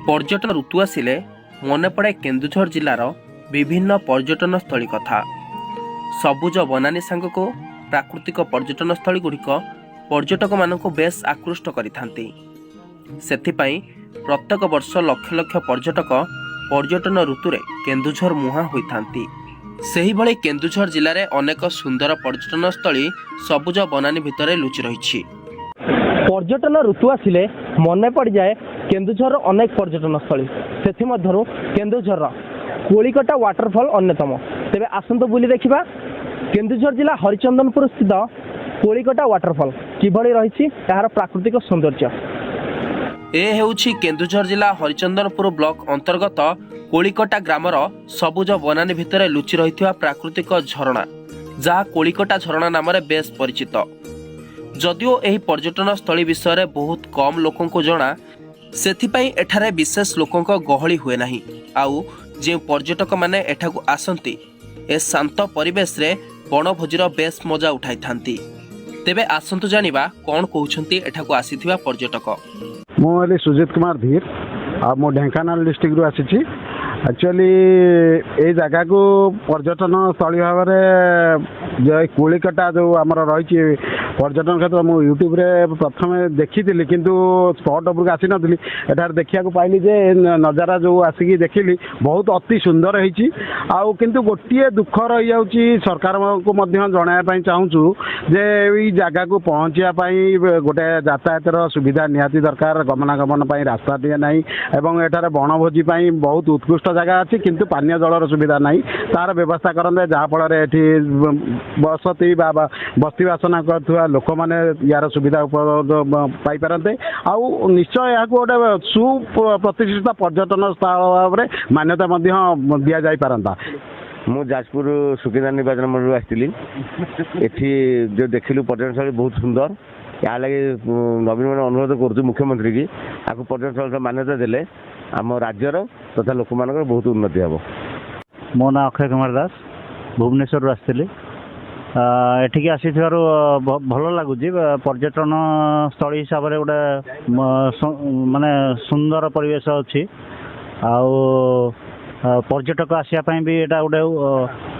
पर्यटन ऋतु आसिले मन पड़े केन्दुझर जिलार विभिन्न पर्यटन स्थली कथा। सबुज बनानी सांग को प्राकृतिक पर्यटन स्थली गुड़िक पर्यटक मानक बेस आकृष्ट करिथांती। सेथिपाई प्रत्येक वर्ष लक्ष लक्ष पर्यटक पर्यटन ऋतुरे केन्दुझर मुहां होइथांती। सेहिभଳି केन्दुझर जिले में अनेक सुंदर पर्यटन स्थली सबुज बनानी भितर लुचि रही। पर्यटन ऋतु आसिले मन पड़ जाए केन्दुझर अनेक पर्यटन स्थली से केन्दुझर कोलिकटा वाटरफॉल अन्यतम। तेरे आसंत बुली देखा केन्दुझर जिला हरिचंदनपुर स्थित कोलिकटा वाटरफॉल किभଳି रही यार प्राकृतिक सौंदर्य। ए हेउछि केन्दुझर जिला हरिचंदनपुर ब्लॉक अंतर्गत कोलिकटा ग्रामर सबुज बनानी भितर लुचि रही प्राकृतिक झरणा, जहाँ कोलिकटा झरणा नाम बेस परिचित। जदिओ एही पर्यटन स्थली विषय बहुत कम लोकंको जणा, सेथिपाई एठारे विशेष लोकंक गहली हुए नाही। आउ जे पर्यटक माने एठाकु आसंती ए शांत परिवेश रे बनभोजीर बेस मजा उठाई थांती। तेबे आसंतु जानिबा कोन कहउछंती एठाकु आसीथिबा पर्यटक। मो सुजित कुमार धीर आ मो ढेंकानाल डिस्ट्रिक्ट रु आसीछि। एक्चुअली ए जगह को पर्यटन स्थली भाव में कोलिकटा जो आमर रही पर्यटन क्षेत्र मु यूट्यूब रे प्रथम देखी किंतु स्पॉट उपरक आसी नी एठार देखा पाइली जे नजारा जो आसिकी देखिली बहुत अति सुंदर होती। आउ किंतु गोटे दुख रही जाऊँगी सरकार को जनाया चाहूँ जे ई जगह को पहुँचापी गोटे यातायातर सुविधा निहाती दरकार। गमनागमन रास्ता टे ना एवं एठार बनभोजी बहुत उत्कृष्ट जगह अच्छी किंतु पानीय जलर सुविधा नहीं। तार व्यवस्था करते जहाँफल बसती बस्ती बासना कर लोक मैंने यार सुविधा पाई पारते। आउ निश्चय यहाँ गोटे सुप्रतिष्ठित पर्यटन स्थल भाव में मान्यता दि जा पारता। मु जाजपुर सुकिंदा निर्वाचन मंडल आसती एठी जो देखिलु पर्यटन स्थल बहुत सुंदर। या लगे नवीन मैंने अनुरोध करुँ मुख्यमंत्री की आपको पर्यटन स्थल मान्यता देले आम राज्यर तथा लोक मान बहुत उन्नति हे। मो ना अक्षय कुमार दास भुवनेश्वर आसती। एठिकी आसी भल लगुच पर्यटन स्थली हिसाब से गोटे माने सुंदर परिवेश अच्छी। आउ पर्यटक आसापी भी एटा गोटे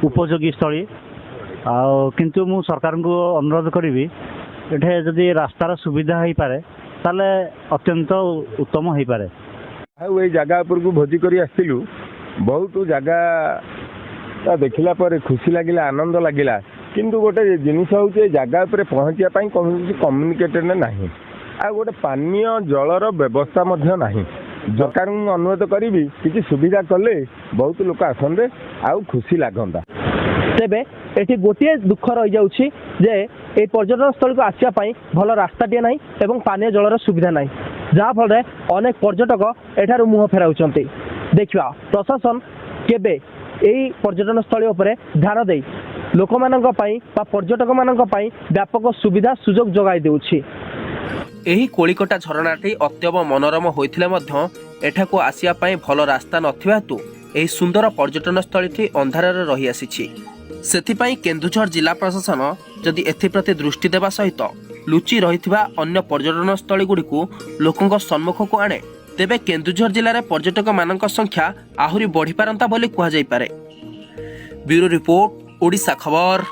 उपयोगी स्थली। किंतु मु सरकार को अनुरोध करी एठे जदि रास्तार सुविधा हो पारे ताले अत्यंत उत्तम हो पारे। ये जगह उपर को भोजी करी आसलु बहुत जगह देखला पर खुशी लगिला आनंद लगिला। किंतु गोटे जिनिस हूँ जगह पर पहुँचापी कौन कम्युनिकेटेड ना आ गोटे पानीय जलर व्यवस्था नहीं। सरकार को अनुरोध करी कि सुविधा कले बहुत लोक आसंदे आउ खुशी लगता। तेबे एठी गोटे दुख रही जाउछि जे ए पर्यटन स्थल को आसियापाई भल रास्ताटे ना एवं पानीय जलर सुविधा ना, जहाँ फल अनेक पर्यटक एठार मुह फेराउछंती। देखिवा प्रशासन केबे एई पर्यटन स्थल उपरे ध्यान दे लोक मानक पई बा पर्यटक मानक पई व्यापक सुविधा सुजोग जोगाई देउछि। एही कोलिकटा झरणाटी अत्यब मनोरम होइथिले मध्य एठाकु आसिया पई भल रास्ता नथिबा हेतु एही सुंदर पर्यटन स्थलीटी अंधारे रही आसीछि। सेथिपाई केन्दुझर जिला प्रशासन जदि एथिप्रति दृष्टि देवा सहित लुचि रहिथिबा अन्य पर्यटन स्थली गुड़िकु लोकंक सम्मुख को आणे तेबे केन्दुझर जिले में पर्यटक मानक संख्या आहुरी बढ़ी पारंता बोली कहा जाई पारे। ब्यूरो रिपोर्ट, ओडिशा खबर।